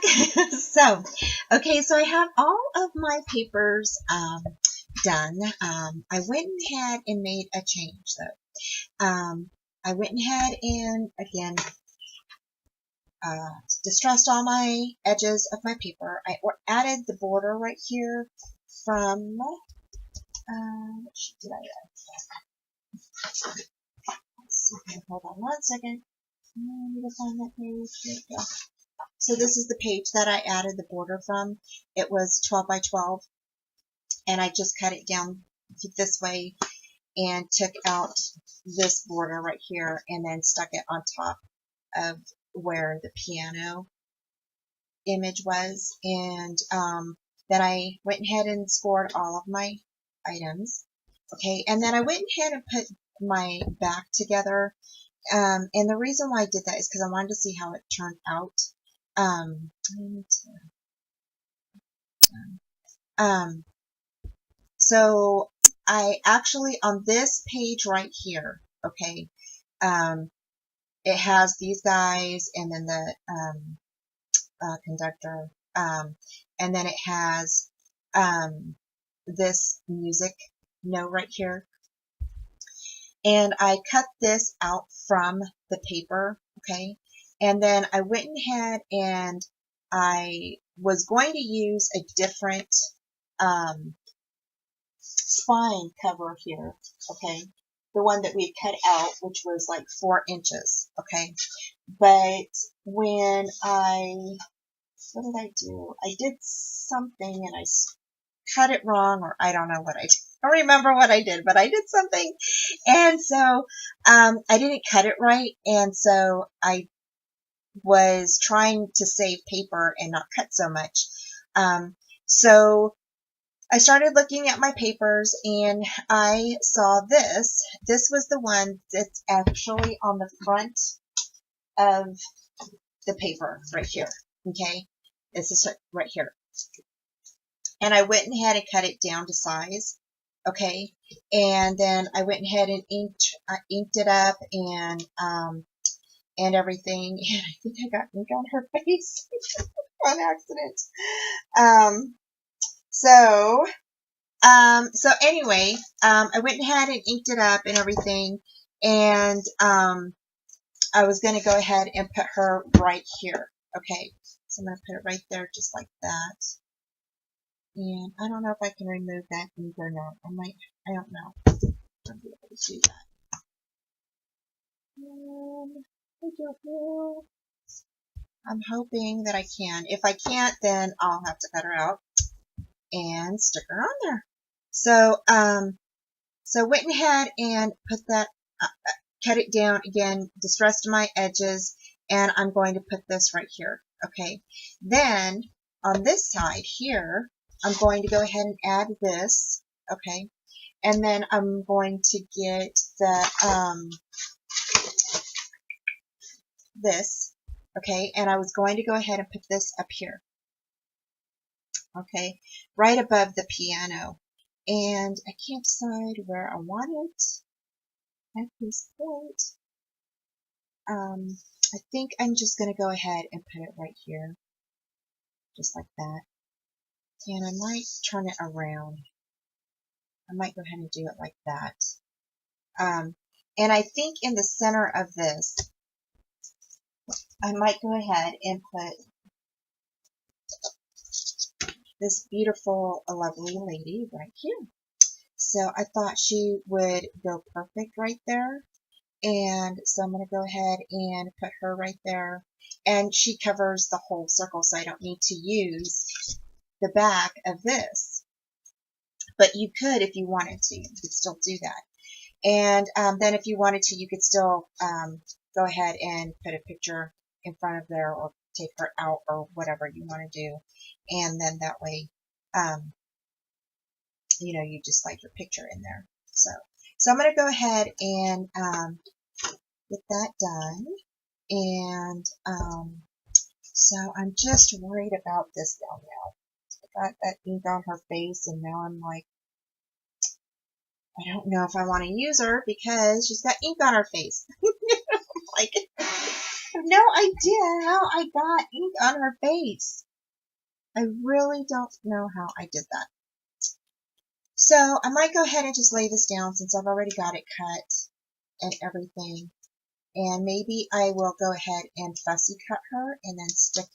back. Okay, so I have all of my papers done. I went ahead and made a change though. I went ahead and again distressed all my edges of my paper. I added the border right here from what sheet did I add? Hold on one second. I need to find that page. Here we go. So this is the page that I added the border from. It was 12 by 12, and I just cut it down this way and took out this border right here and then stuck it on top of where the piano image was. And then I went ahead and scored all of my items. Okay, and then I went ahead and put my back together. And the reason why I did that is because I wanted to see how it turned out. So I actually, on this page right here, okay, it has these guys and then the conductor, and then it has this music note right here. And I cut this out from the paper, okay? And then I went ahead and I was going to use a different spine cover here, okay? The one that we cut out, which was like 4 inches, okay? But when what did I do? I did something and I cut it wrong, or I don't know what I did. I don't remember what I did, but I did something. And so I didn't cut it right. And so I was trying to save paper and not cut so much. So I started looking at my papers and I saw this. This was the one that's actually on the front of the paper right here. Okay. This is right here. And I went ahead and cut it down to size. Okay. And then I went ahead and inked it up and everything. And I think I got ink on her face on accident. So anyway, I went ahead and inked it up and everything. And, I was going to go ahead and put her right here. Okay. So I'm going to put it right there just like that. And I don't know if I can remove that ink or not. I don't know. I'll be able to do that. I don't know. I'm hoping that I can. If I can't, then I'll have to cut her out and stick her on there. So, so went ahead and put that, cut it down again, distressed my edges, and I'm going to put this right here. Okay. Then on this side here, I'm going to go ahead and add this. Okay. And then I'm going to get the, this. Okay. And I was going to go ahead and put this up here. Okay. Right above the piano. And I can't decide where I want it at this point. I think I'm just going to go ahead and put it right here. Just like that. And I might turn it around. I might go ahead and do it like that. And I think in the center of this, I might go ahead and put this beautiful, lovely lady right here. So I thought she would go perfect right there. And so I'm going to go ahead and put her right there. And she covers the whole circle, so I don't need to use the back of this. But you could if you wanted to. You could still do that. And then if you wanted to, you could still go ahead and put a picture in front of there or take her out or whatever you want to do. And then that way, you know, you just like your picture in there. So I'm going to go ahead and get that done. And so I'm just worried about this gal now. I got that ink on her face, and now I'm like, I don't know if I want to use her because she's got ink on her face. Like, have no idea how I got ink on her face. I really don't know how I did that. So I might go ahead and just lay this down since I've already got it cut and everything. And maybe I will go ahead and fussy cut her and then stick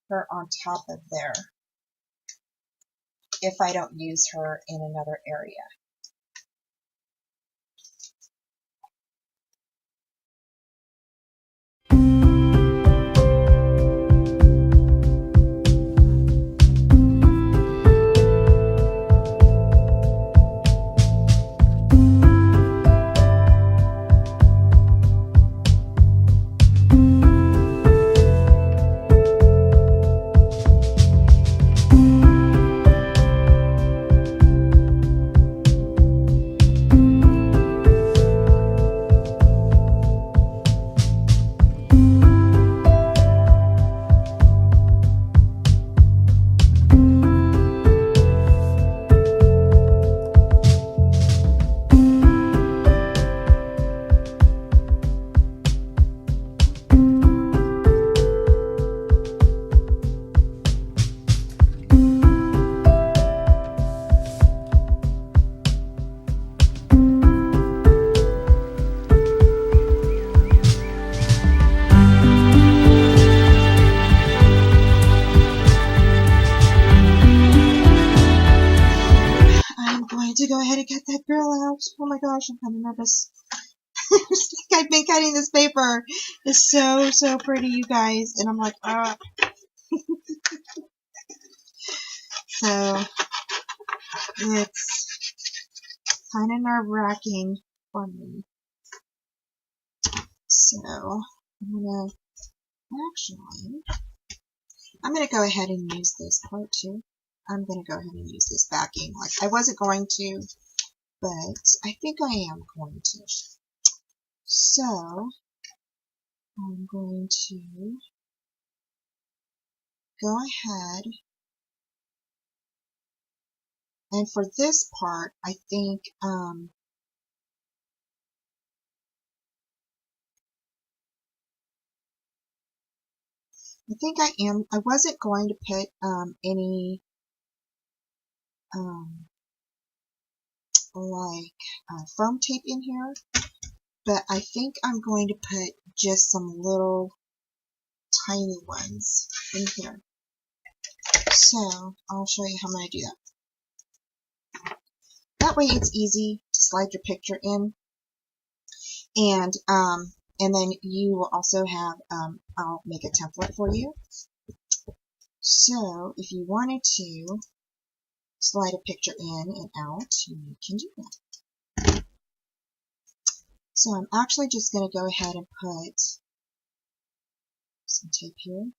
her on top of there if I don't use her in another area. To go ahead and cut that girl out. Oh my gosh, I'm kind of nervous. I've been cutting this paper. It's so pretty, you guys. And I'm like, ah. So, it's kind of nerve-wracking for me. So, I'm going to go ahead and use this part too. I'm going to go ahead and use this backing. Like, I wasn't going to, but I think I am going to. So, I'm going to go ahead, and for this part, I think, I wasn't going to put any foam tape in here, but I think I'm going to put just some little tiny ones in here. So I'll show you how I'm going to do that. That way it's easy to slide your picture in, and then you will also have, I'll make a template for you. So if you wanted to slide a picture in and out, you can do that. So I'm actually just going to go ahead and put some tape here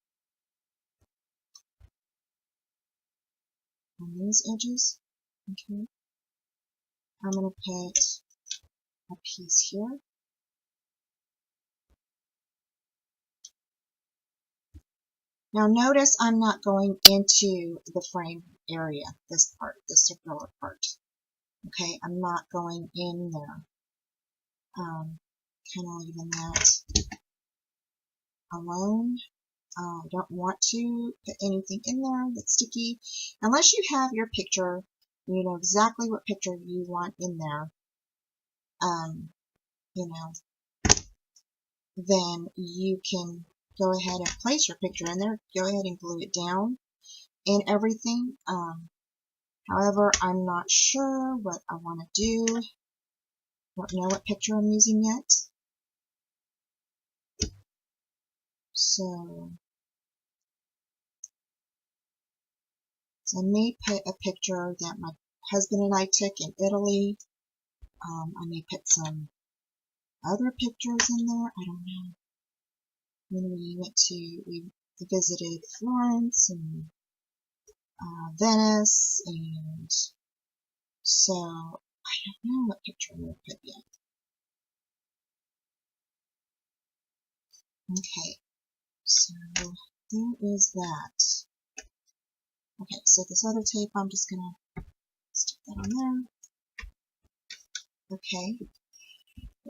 on these edges. Okay. I'm going to put a piece here. Now notice I'm not going into the frame area, this part, the circular part. Okay, I'm not going in there. Kind of leaving that alone. I don't want to put anything in there that's sticky. Unless you have your picture, you know exactly what picture you want in there, then you can go ahead and place your picture in there. Go ahead and glue it down and everything. However, I'm not sure what I want to do. Don't know what picture I'm using yet. So I may put a picture that my husband and I took in Italy. I may put some other pictures in there. I don't know. When we visited Florence and Venice, and so I don't know what picture I'm going to put yet. Okay, so there is that. Okay, so this other tape, I'm just going to stick that on there. Okay,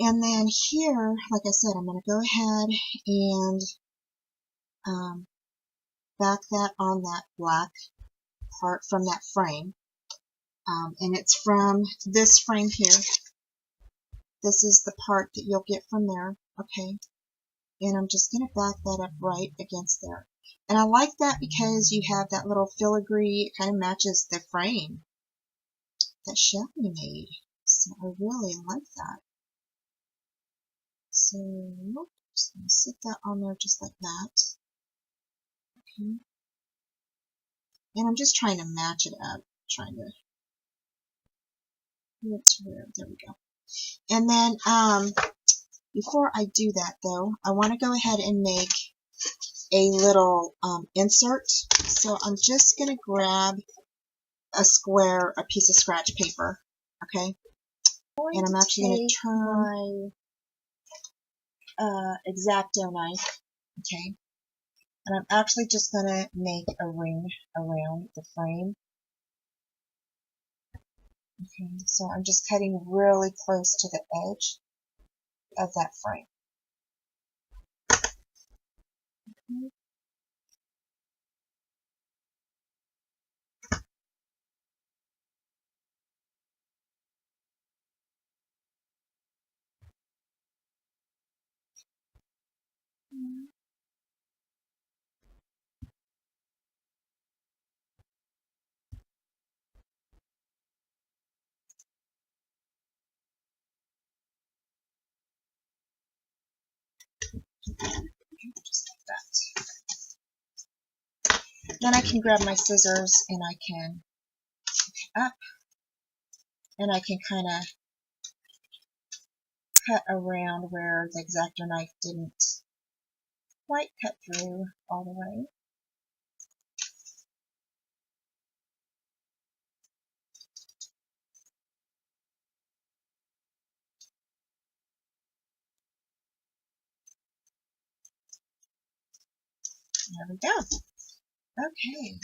And then here, like I said, I'm going to go ahead and back that on that black part from that frame. And it's from this frame here. This is the part that you'll get from there, okay? And I'm just going to back that up right against there. And I like that because you have that little filigree, it kind of matches the frame that Shelly made. So I really like that. So I'm just going to sit that on there just like that. Okay. And I'm just trying to match it up, it's weird, there we go. And then, before I do that though, I want to go ahead and make a little insert. So I'm just going to grab a piece of scratch paper, okay? And I'm actually going to turn my X-Acto knife, okay? And I'm actually just going to make a ring around the frame. Okay, so I'm just cutting really close to the edge of that frame. Okay. Just like that. Then I can grab my scissors and I can pick it up and I can kind of cut around where the X-Acto knife didn't quite cut through all the way. There we go. Okay,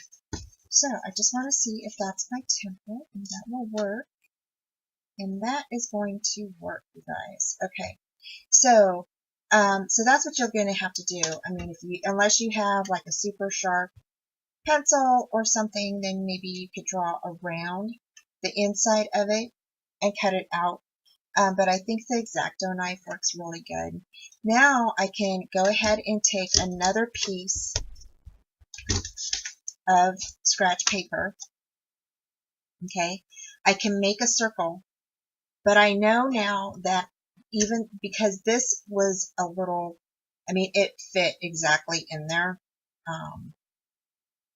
so I just want to see if that's my template, and that will work. And that is going to work, you guys. Okay, so that's what you're going to have to do. I mean, unless you have like a super sharp pencil or something, then maybe you could draw around the inside of it and cut it out. But I think the X-Acto knife works really good. Now I can go ahead and take another piece of scratch paper. Okay, I can make a circle, but I know now that even because this was a little, I mean, it fit exactly in there.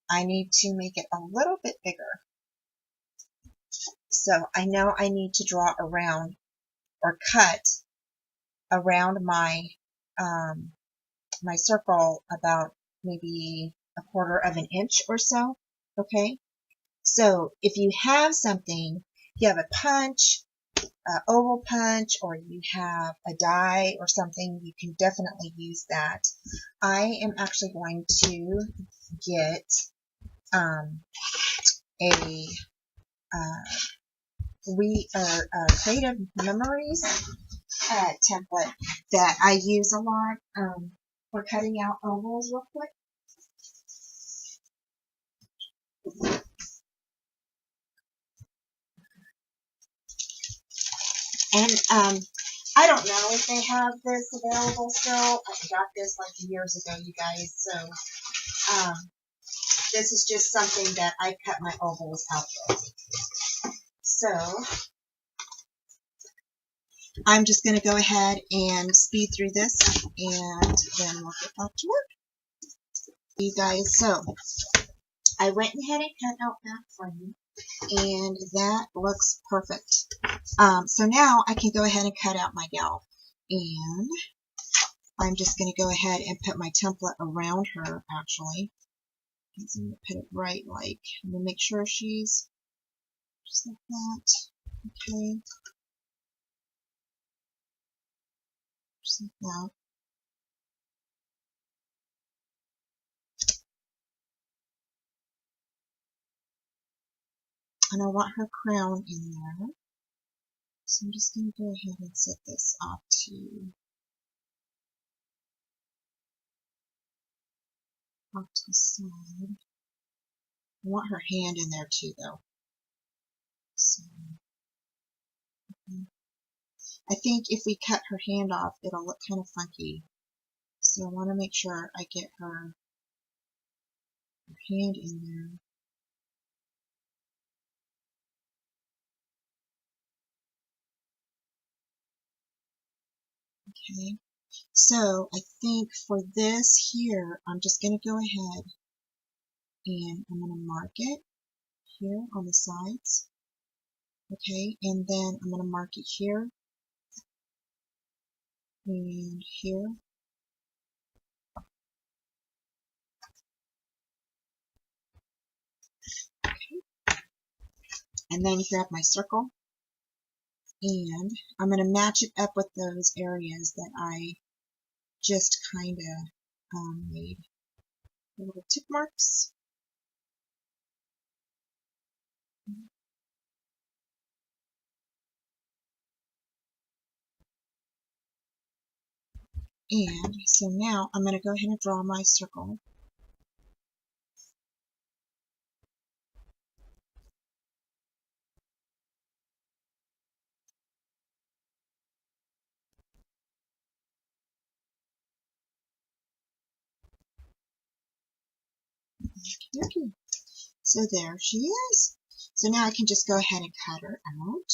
I need to make it a little bit bigger. So I know I need to draw around or cut around my my circle about maybe 1/4 of an inch or so. Okay, so if you have something, you have a punch, oval punch, or you have a die or something, you can definitely use that. I am actually going to get a Creative Memories template that I use a lot for cutting out ovals real quick. And I don't know if they have this available still. I got this like years ago, you guys. So this is just something that I cut my ovals out with. So I'm just going to go ahead and speed through this, and then we'll get back to work. You guys, so I went ahead and cut out that frame, and that looks perfect. So now I can go ahead and cut out my gal, and I'm just going to go ahead and put my template around her, actually. I'm going to put it right, like, I'm going to make sure she's just like that. Okay. Just like that. And I want her crown in there. So I'm just going to go ahead and set this off to the side. I want her hand in there too, though. So, I think if we cut her hand off, it'll look kind of funky. So I want to make sure I get her hand in there. Okay. So I think for this here, I'm just going to go ahead and I'm going to mark it here on the sides. Okay, and then I'm going to mark it here and here. Okay. And then grab my circle and I'm going to match it up with those areas that I just kind of made little tick marks. And so now I'm going to go ahead and draw my circle. Okay. So there she is. So now I can just go ahead and cut her out.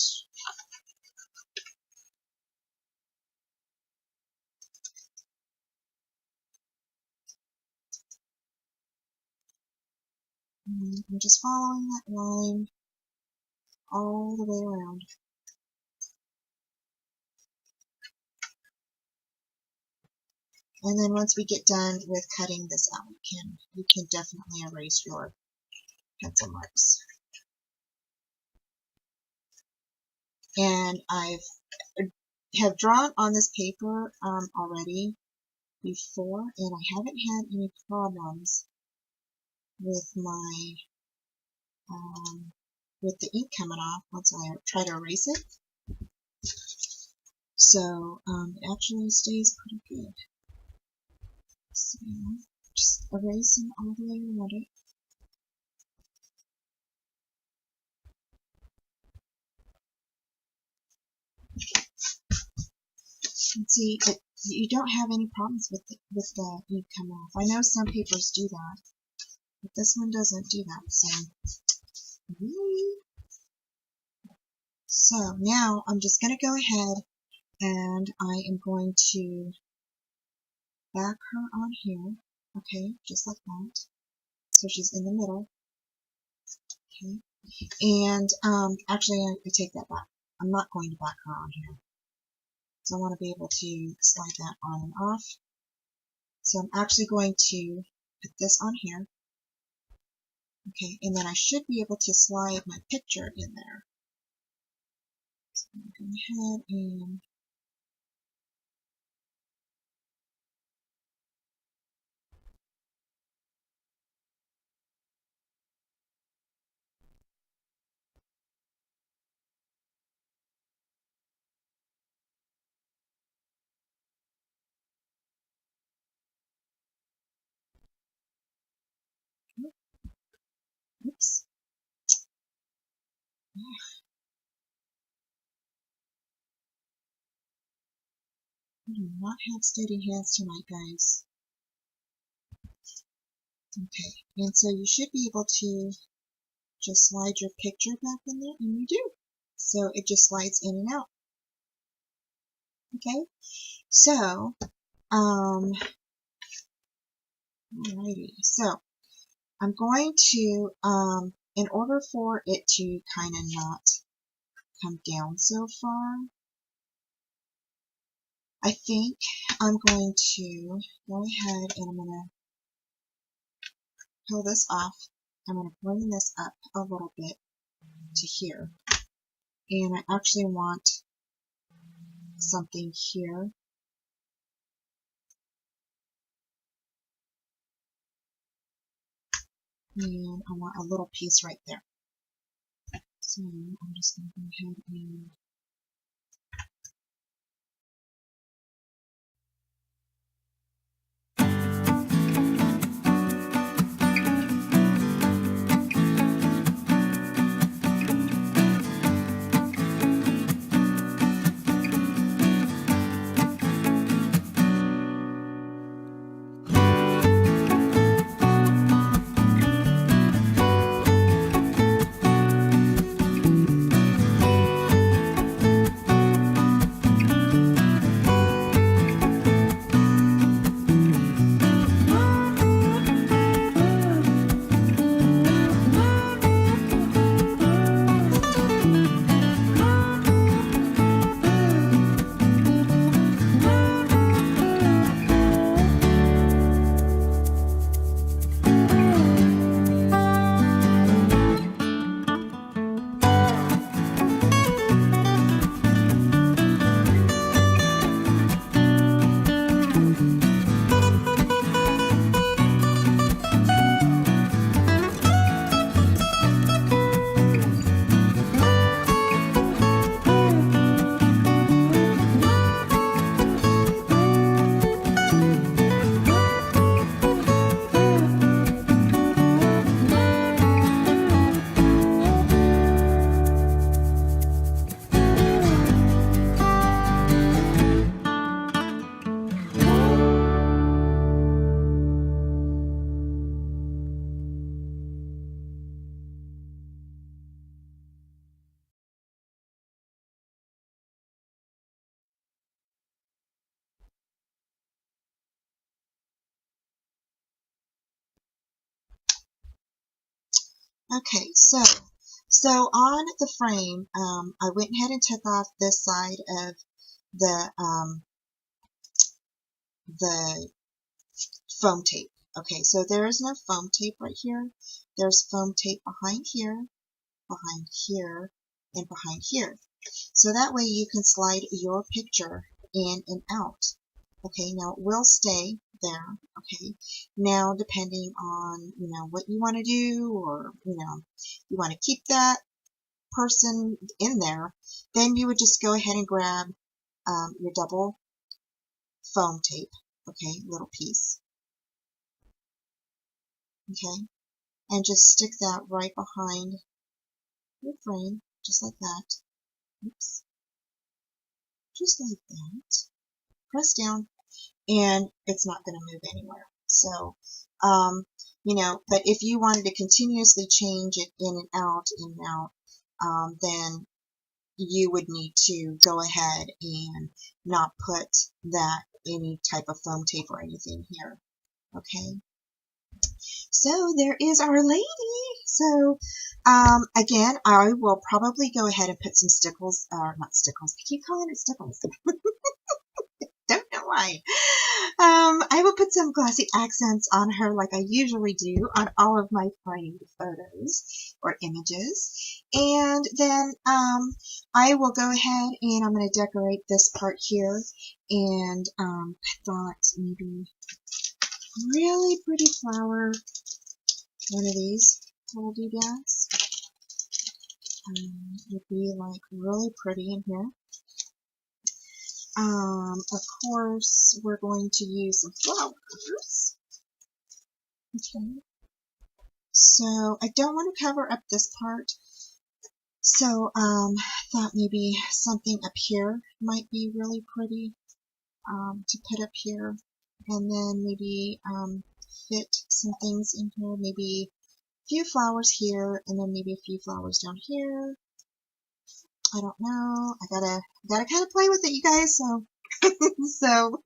And I'm just following that line all the way around. And then once we get done with cutting this out, you can definitely erase your pencil marks. And I have drawn on this paper already before, and I haven't had any problems with my with the ink coming off once I try to erase it. So it actually stays pretty good. So just erasing all the way around it. And see, you don't have any problems with the ink coming off. I know some papers do that, but this one doesn't do that. So now I'm just going to go ahead and I am going to back her on here. Okay, just like that. So she's in the middle. Okay, and actually I take that back. I'm not going to back her on here. So I want to be able to slide that on and off. So I'm actually going to put this on here. Okay, and then I should be able to slide my picture in there. So I'm going to go ahead and oops. I do not have steady hands tonight, guys. Okay, and so you should be able to just slide your picture back in there, and you do. So it just slides in and out. Okay, so, alrighty, so I'm going to, in order for it to kind of not come down so far, I think I'm going to go ahead and I'm going to pull this off. I'm going to bring this up a little bit to here. And I actually want something here. And I want a little piece right there. So I'm just going to go ahead and Okay, so on the frame, I went ahead and took off this side of the foam tape. Okay, so there is no foam tape right here. There's foam tape behind here, and behind here. So that way you can slide your picture in and out. Okay, now it will stay there. Okay, now depending on, what you want to do, or, you want to keep that person in there, then you would just go ahead and grab your double foam tape. Okay, little piece. Okay, and just stick that right behind your frame, just like that. Oops. Just like that. Press down, and it's not going to move anywhere. So, but if you wanted to continuously change it in and out, then you would need to go ahead and not put any type of foam tape or anything here. Okay. So there is our lady. So again, I will probably go ahead and put some stickles, or not stickles, I keep calling it stickles. Don't know why. I will put some glossy accents on her like I usually do on all of my framed photos or images. And then I will go ahead and I'm going to decorate this part here. And I thought maybe really pretty flower, one of these little doodads would be like really pretty in here. Of course, we're going to use some flowers. Okay. So I don't want to cover up this part. So thought maybe something up here might be really pretty to put up here, and then maybe fit some things in here. Maybe a few flowers here, and then maybe a few flowers down here. I don't know. I gotta kind of play with it, you guys. So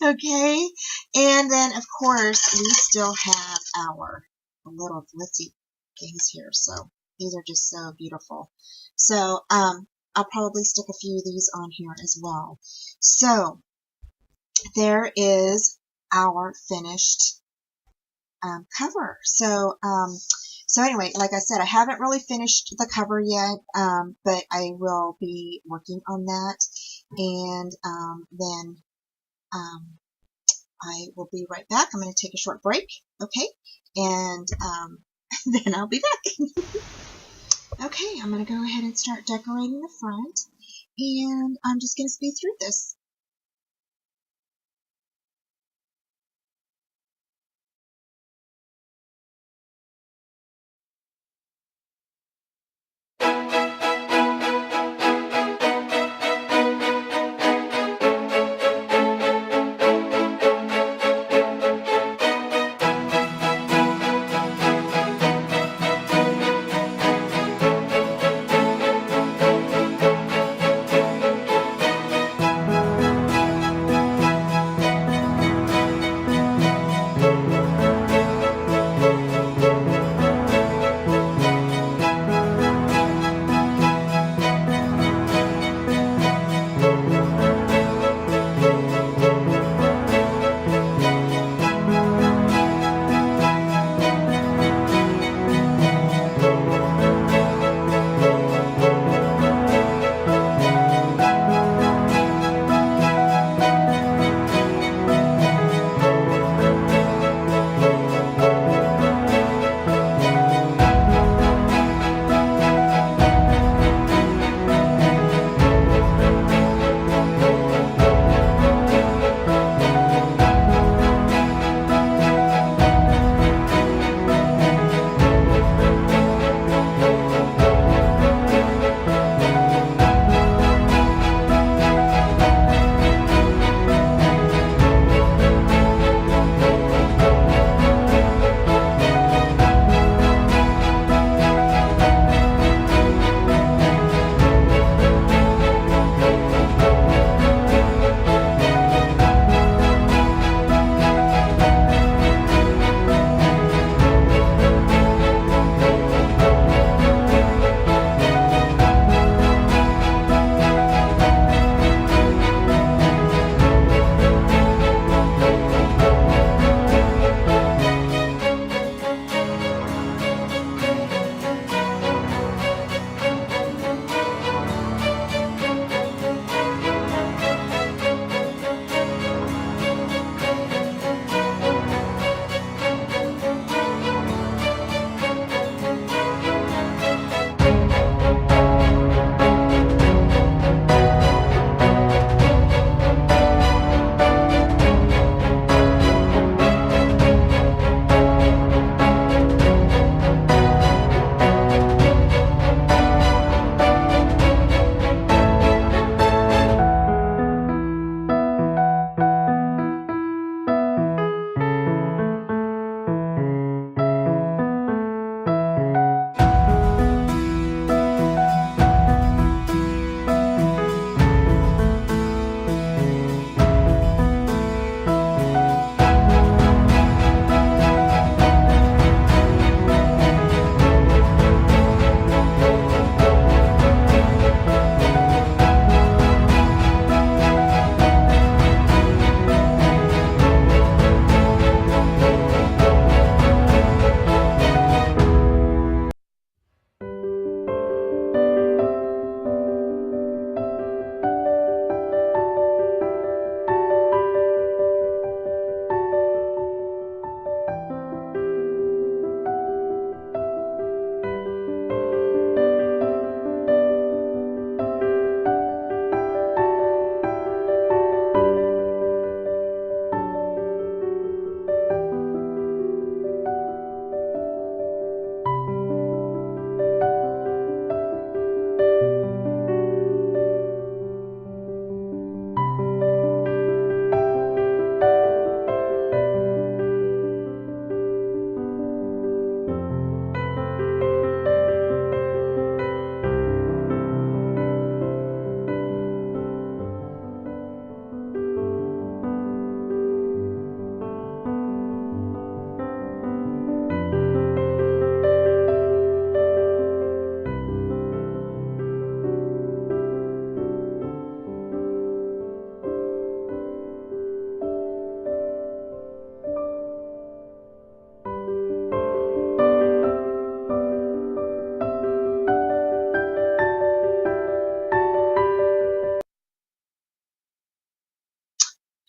okay. And then of course we still have our little glitzy things here. So these are just so beautiful. So I'll probably stick a few of these on here as well. So there is our finished cover. So anyway, like I said, I haven't really finished the cover yet, but I will be working on that, and then I will be right back. I'm going to take a short break, okay, and then I'll be back. Okay, I'm going to go ahead and start decorating the front, and I'm just going to speed through this.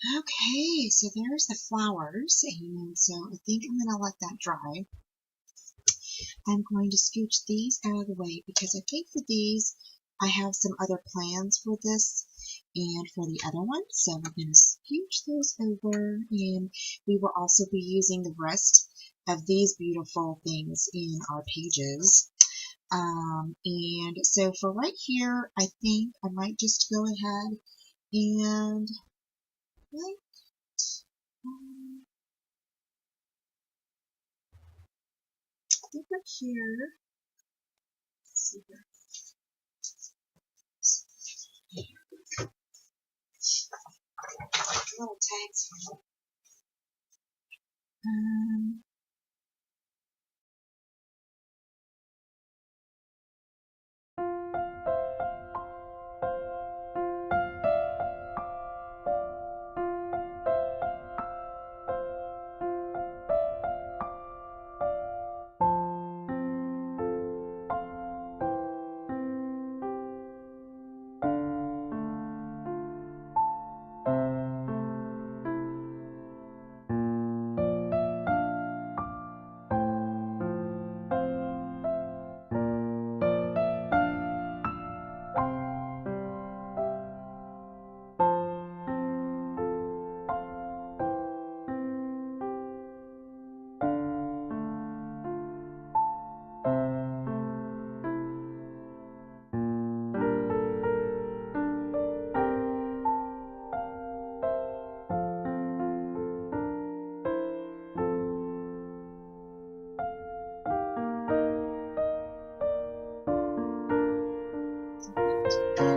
Okay, so there's the flowers, and so I think I'm going to let that dry. I'm going to scooch these out of the way because I think for these I have some other plans for this and for the other one. So we're going to scooch those over, and we will also be using the rest of these beautiful things in our pages. And so for right here, I think I might just go ahead and like I think right here. Let's see here. Little tags.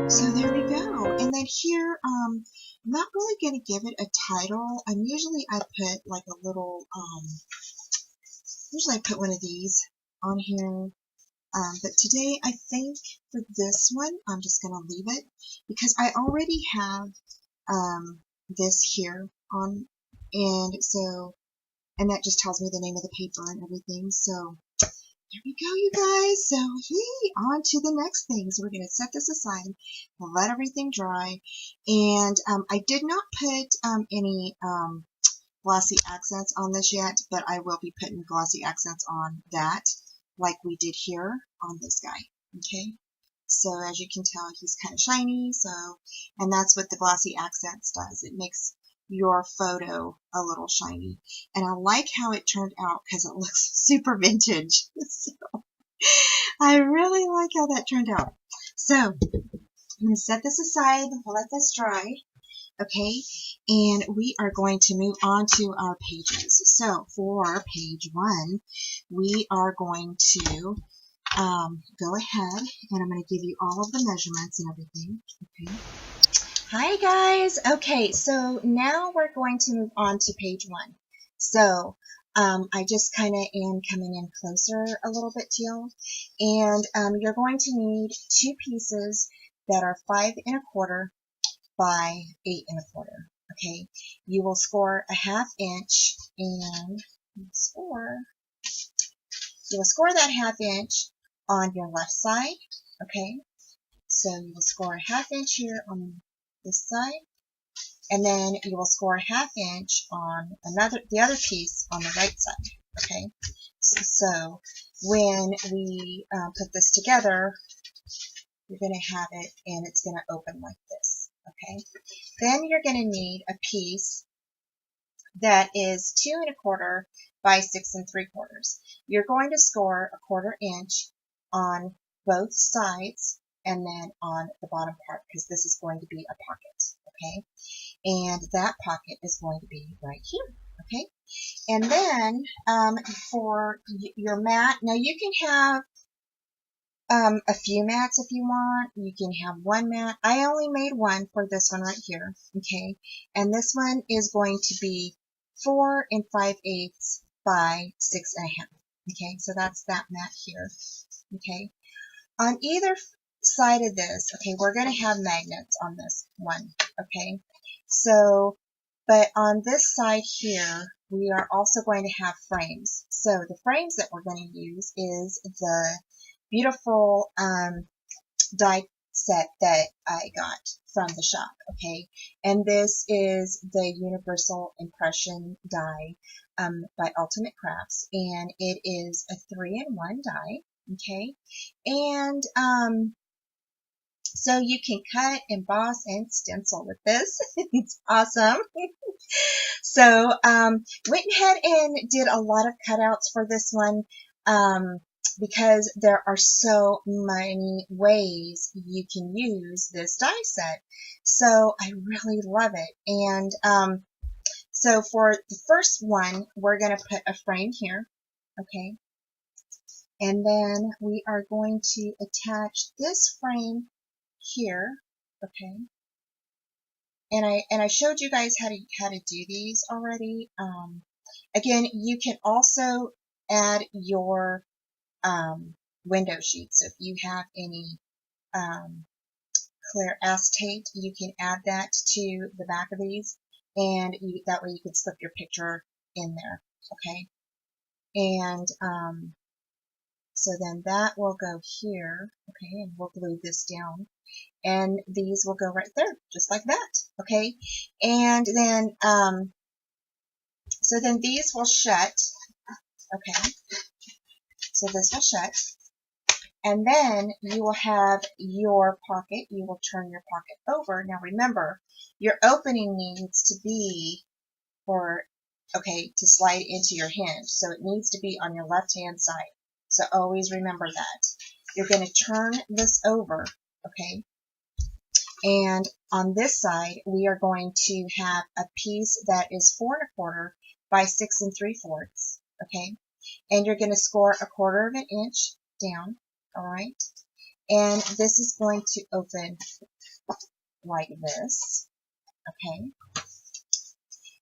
So there we go. And then here, I'm not really going to give it a title. Usually I put like a little, usually I put one of these on here. But today I think for this one, I'm just going to leave it because I already have, this here on, and so, and that just tells me the name of the paper and everything. So there we go, you guys. So, yay, on to the next thing. So we're going to set this aside, we'll let everything dry. And I did not put any glossy accents on this yet, but I will be putting glossy accents on that, like we did here on this guy. Okay. So as you can tell, he's kind of shiny. So, and that's what the glossy accents does. It makes your photo a little shiny. And I like how it turned out because it looks super vintage. So I really like how that turned out. So I'm going to set this aside. We'll let this dry. Okay. And we are going to move on to our pages. So for page 1, we are going to go ahead and I'm going to give you all of the measurements and everything. Okay. Hi guys. Okay, so now we're going to move on to page 1. So I just kind of am coming in closer a little bit to you, and you're going to need 2 pieces that are 5 1/4 by 8 1/4. Okay, you will score a 1/2 inch and you will score that 1/2 inch on your left side. Okay, so you will score a 1/2 inch here on this side, and then you will score a 1/2 inch on the other piece on the right side. Okay, so when we put this together, you're going to have it, and it's going to open like this. Okay, then you're going to need a piece that is 2 1/4 by 6 3/4. You're going to score a 1/4 inch on both sides and then on the bottom part, because this is going to be a pocket. Okay, and that pocket is going to be right here. Okay, and then for your mat, now you can have a few mats if you want. You can have one mat. I only made one for this one right here. Okay, and this one is going to be 4 5/8 by 6 1/2. Okay, so that's that mat here. Okay, on either side of this, okay, we're going to have magnets on this one. Okay, so, but on this side here, we are also going to have frames. So the frames that we're going to use is the beautiful die set that I got from the shop, okay? And this is the Universal Impression die by Ultimate Crafts, and it is a 3-in-1 die, okay? And so you can cut, emboss, and stencil with this. It's awesome. So went ahead and did a lot of cutouts for this one because there are so many ways you can use this die set. So I really love it. And so for the first one, we're going to put a frame here, okay? And then we are going to attach this frame here, okay? And I showed you guys how to do these already. Again, you can also add your window sheets. So if you have any clear acetate, you can add that to the back of these, and that way you can slip your picture in there. Okay, and so then that will go here. Okay, and we'll glue this down. And these will go right there, just like that, okay? And then, so then these will shut, okay? So this will shut. And then you will have your pocket. You will turn your pocket over. Now remember, your opening needs to be okay, to slide into your hinge. So it needs to be on your left-hand side. So always remember that. You're going to turn this over, okay? And on this side, we are going to have a piece that is 4 1/4 by 6 3/4, okay? And you're going to score 1/4 of an inch down, all right? And this is going to open like this, okay?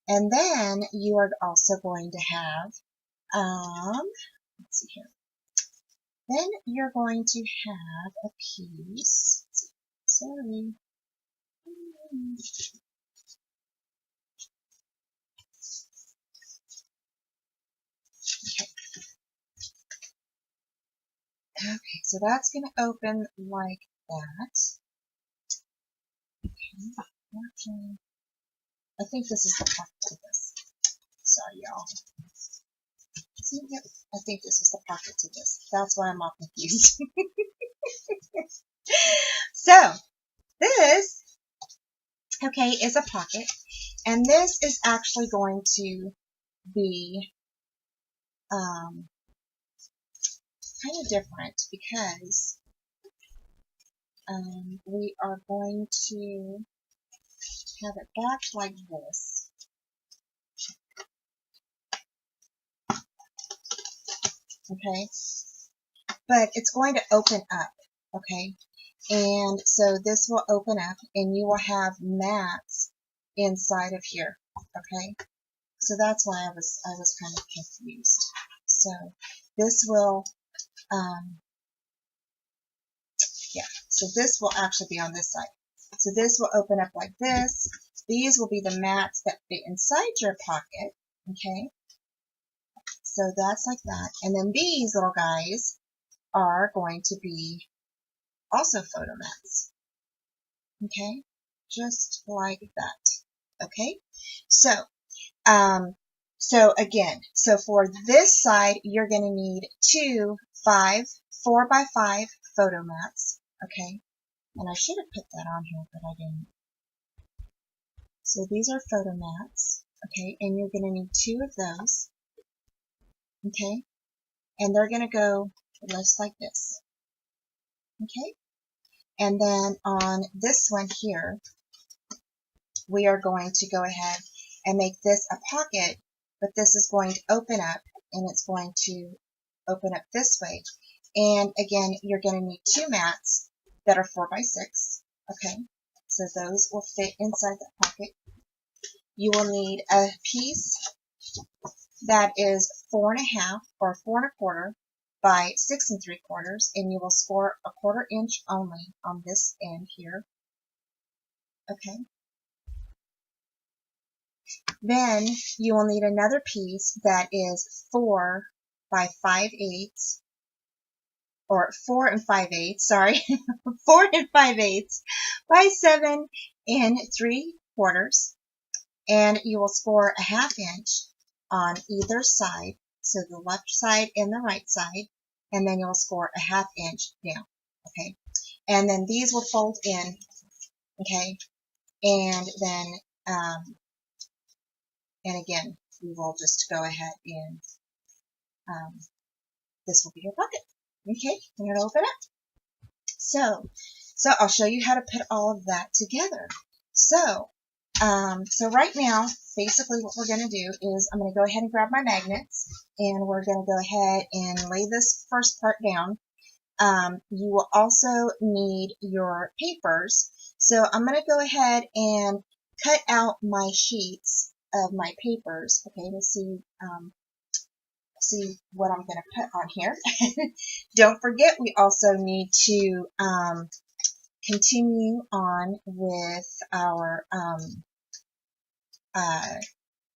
And then you are also going to have, let's see here. Then you're going to have a piece, sorry. Okay, so that's going to open like that. Okay, I think this is the pocket to this. Sorry, y'all. See, yep, I think this is the pocket to this. That's why I'm all confused. So, this, okay, is a pocket. And this is actually going to be kind of different because we are going to have it backed like this. Okay, but it's going to open up, okay, and so this will open up and you will have mats inside of here, okay, so that's why I was kind of confused. So this will yeah, so this will actually be on this side. So this will open up like this. These will be the mats that fit inside your pocket, okay? So that's like that. And then these little guys are going to be also photo mats, okay? Just like that, okay? So, so again, so for this side, you're going to need 2 4x5 photo mats, okay? And I should have put that on here, but I didn't. So these are photo mats, okay? And you're going to need 2 of those, okay? And they're going to go just like this, okay? And then on this one here, we are going to go ahead and make this a pocket, but this is going to open up, and it's going to open up this way. And again, you're going to need 2 mats that are 4x6, okay? So those will fit inside the pocket. You will need a piece that is 4 1/2 or 4 1/4 by 6 3/4, and you will score 1/4 inch only on this end here, okay? Then you will need another piece that is 4 by 5/8, or 4 5/8, sorry, 4 5/8 by 7 3/4, and you will score a 1/2 inch on either side, so the left side and the right side, and then you'll score a 1/2 inch down, okay? And then these will fold in, okay? And then, and again, we will just go ahead and, this will be your pocket, okay? I'm going to open it. So I'll show you how to put all of that together. So right now, basically what we're going to do is I'm going to go ahead and grab my magnets, and we're going to go ahead and lay this first part down. You will also need your papers. So I'm going to go ahead and cut out my sheets of my papers, okay, to see what I'm going to put on here. Don't forget, we also need to continue on with our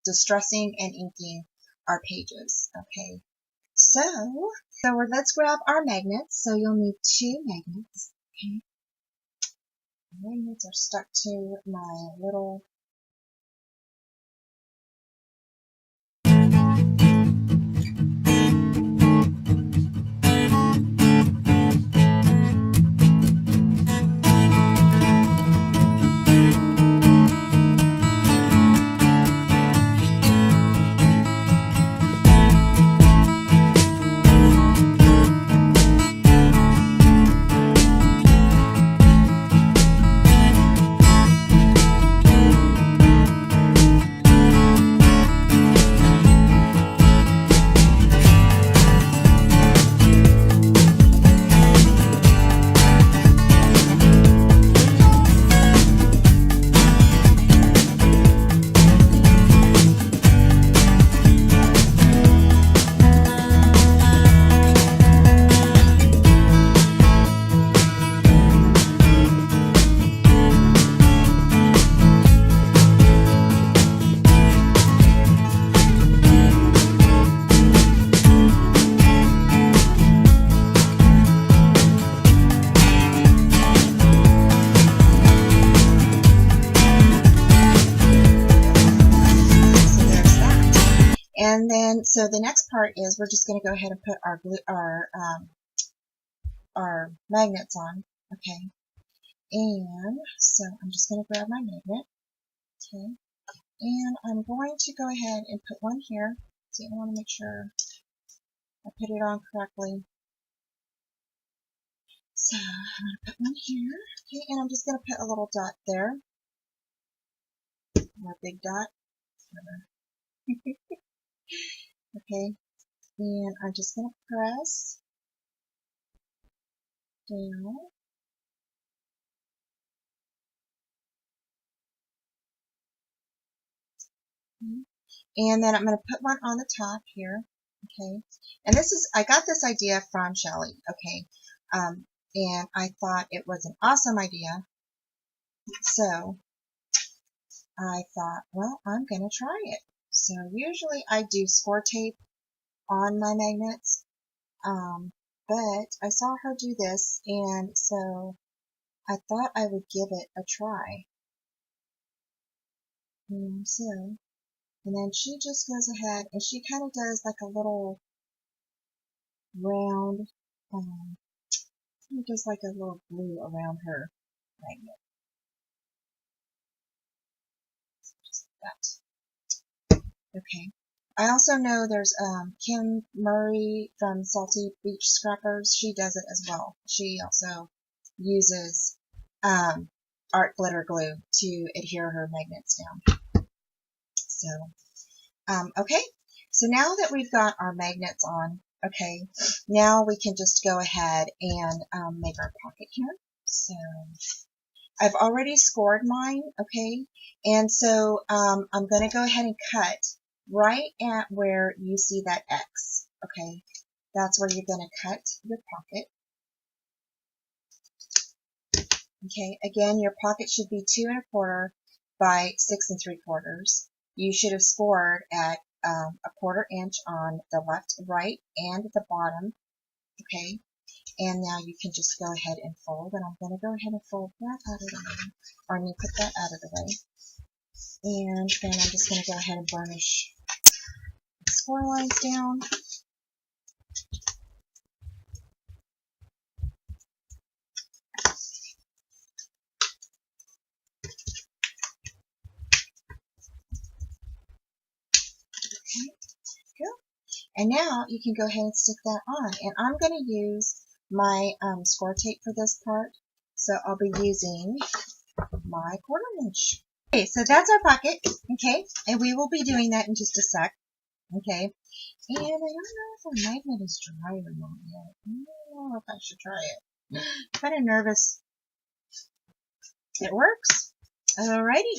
distressing and inking our pages. Okay, so let's grab our magnets. So you'll need 2 magnets. Okay, magnets are stuck to my little And then, so the next part is we're just going to go ahead and put our magnets on, okay? And so I'm just going to grab my magnet, okay? And I'm going to go ahead and put one here. See, I want to make sure I put it on correctly. So I'm going to put one here, okay? And I'm just going to put a little dot there, or a big dot, okay? And I'm just going to press down. Okay. And then I'm going to put one on the top here, okay? And this is, I got this idea from Shelly, okay? And I thought it was an awesome idea. So I thought, well, I'm going to try it. So usually I do score tape on my magnets, but I saw her do this, and so I thought I would give it a try. And then she just goes ahead and she kind of does like a little round, just like a little glue around her magnet. Just like that. Okay. I also know there's Kim Murray from Salty Beach Scrappers. She does it as well. She also uses art glitter glue to adhere her magnets down. So, okay. So now that we've got our magnets on, okay, now we can just go ahead and make our pocket here. So I've already scored mine, okay, and so I'm going to go ahead and cut right at where you see that X, okay. That's where you're going to cut your pocket. Okay, again, your pocket should be 2 1/4 by 6 3/4. You should have scored at a 1/4 inch on the left, right, and the bottom, okay. And now you can just go ahead and fold, and I'm going to go ahead and fold that out of the way, or I mean put that out of the way. And then I'm just going to go ahead and burnish the score lines down. Okay, go. And now you can go ahead and stick that on. And I'm going to use my score tape for this part. So I'll be using my 1/4 inch. Okay, so that's our pocket, okay? And we will be doing that in just a sec, okay? And I don't know if the magnet is dry or not yet. I don't know if I should try it. I'm kind of nervous. It works. Alrighty.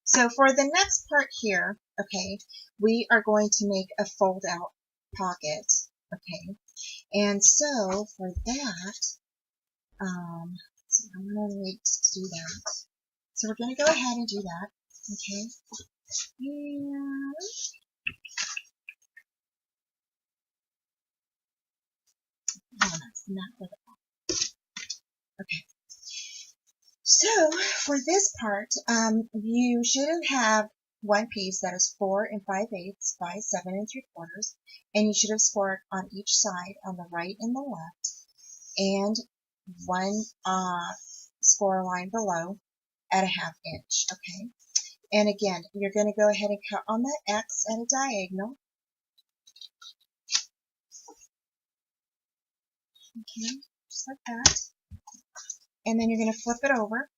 So for the next part here, okay, we are going to make a fold out pocket, okay? And so for that, so I'm going to wait to do that. So we're going to go ahead and do that, okay? And that's not for the okay. So for this part, you should have one piece that is 4 5/8 by 7 3/4, and you should have scored on each side, on the right and the left, and one score line below at a 1/2 inch, okay? And again, you're going to go ahead and cut on that X at a diagonal. Okay, just like that. And then you're going to flip it over,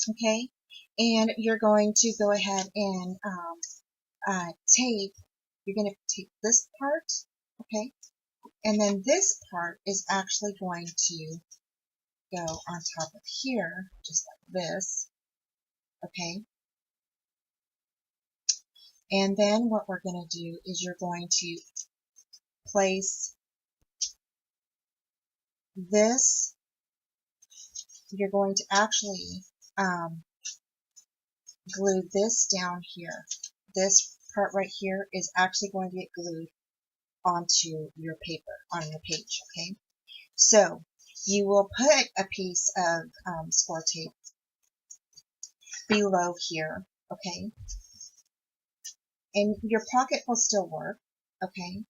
okay? And you're going to go ahead and you're going to take this part, okay? And then this part is actually going to go on top of here, just like this, okay? And then what we're going to do is you're going to place this, you're going to actually glue this down here. This part right here is actually going to get glued onto your paper, on your page, okay? So you will put a piece of score tape below here, okay? And your pocket will still work, okay?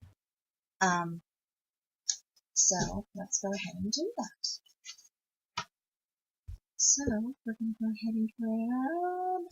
So let's go ahead and do that. So we're going to go ahead and grab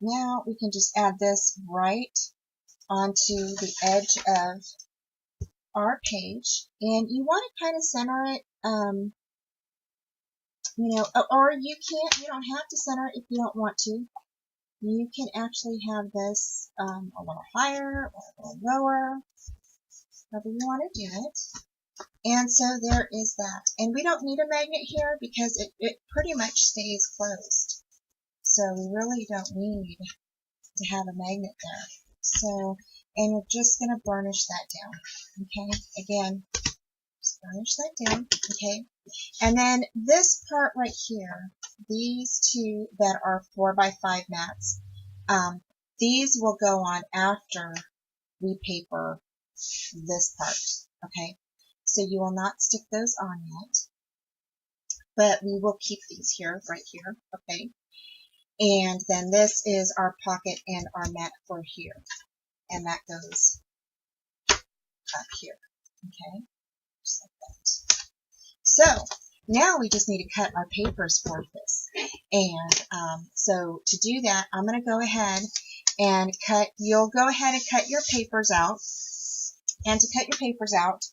now we can just add this right onto the edge of our page, and you want to kind of center it, you know, or you don't have to center it if you don't want to. You can actually have this a little higher or a little lower, however you want to do it. And so there is that. And we don't need a magnet here because it pretty much stays closed. So we really don't need to have a magnet there. So, and you're just going to burnish that down. Okay, again, just burnish that down. Okay, and then this part right here, these two that are 4x5 mats, these will go on after we paper this part. Okay, so you will not stick those on yet, but we will keep these here, right here. Okay, and then this is our pocket and our mat for here, and that goes up here. Okay, just like that. So now we just need to cut our papers for this. And so to do that, I'm going to go ahead and cut, you'll go ahead and cut your papers out. And to cut your papers out,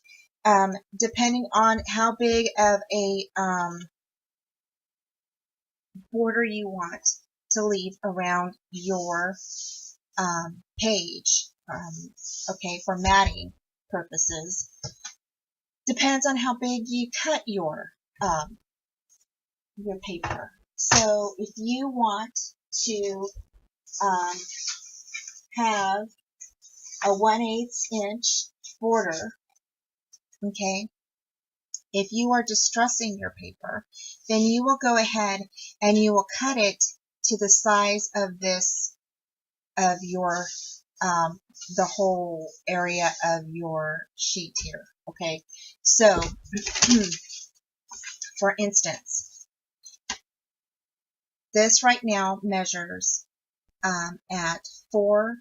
depending on how big of a border you want to leave around your page, okay, for matting purposes, depends on how big you cut your paper. So if you want to have a 1/8 inch border, okay, if you are distressing your paper, then you will go ahead and you will cut it to the size of this, of your, the whole area of your sheet here, okay? So, for instance, this right now measures at 4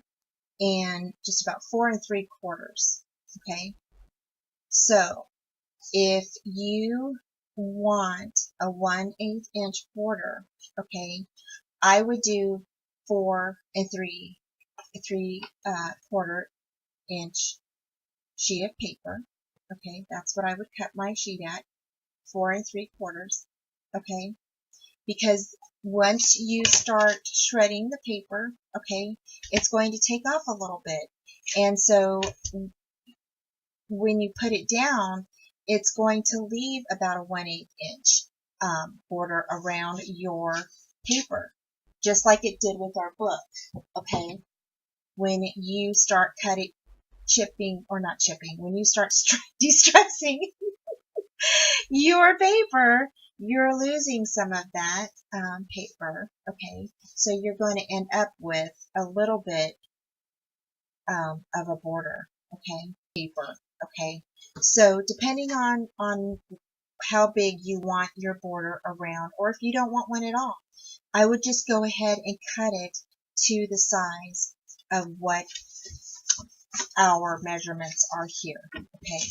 and just about 4 3/4, okay? So, if you want a 1/8 inch border, okay, I would do 4 3/4 inch sheet of paper, okay, that's what I would cut my sheet at, 4 3/4, okay, because once you start shredding the paper, okay, it's going to take off a little bit, and so when you put it down, it's going to leave about a 1/8 inch border around your paper, just like it did with our book, okay? When you start cutting, chipping, or not chipping, when you start distressing your paper, you're losing some of that paper, okay? So you're going to end up with a little bit of a border, okay? Paper, okay? So depending on how big you want your border around, or if you don't want one at all, I would just go ahead and cut it to the size of what our measurements are here, okay?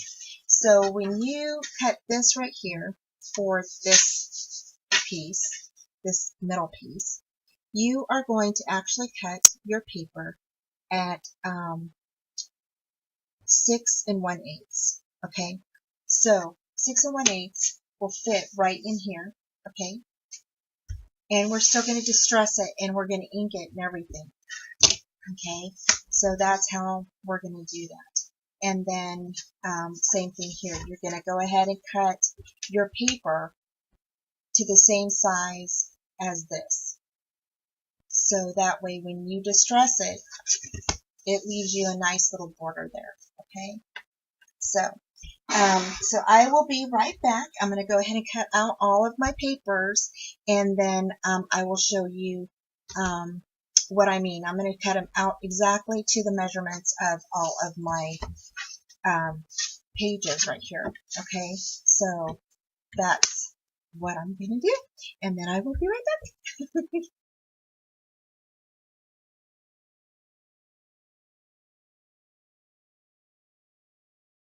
So when you cut this right here for this piece, this middle piece, you are going to actually cut your paper at 6 1/8, okay? So 6 1/8 will fit right in here, okay? And we're still going to distress it, and we're going to ink it and everything, okay? So that's how we're going to do that. And then same thing here. You're going to go ahead and cut your paper to the same size as this. So that way when you distress it, it leaves you a nice little border there, okay? So, so I will be right back. I'm going to go ahead and cut out all of my papers, and then I will show you what I mean. I'm going to cut them out exactly to the measurements of all of my pages right here, okay? So that's what I'm going to do, and then I will be right back.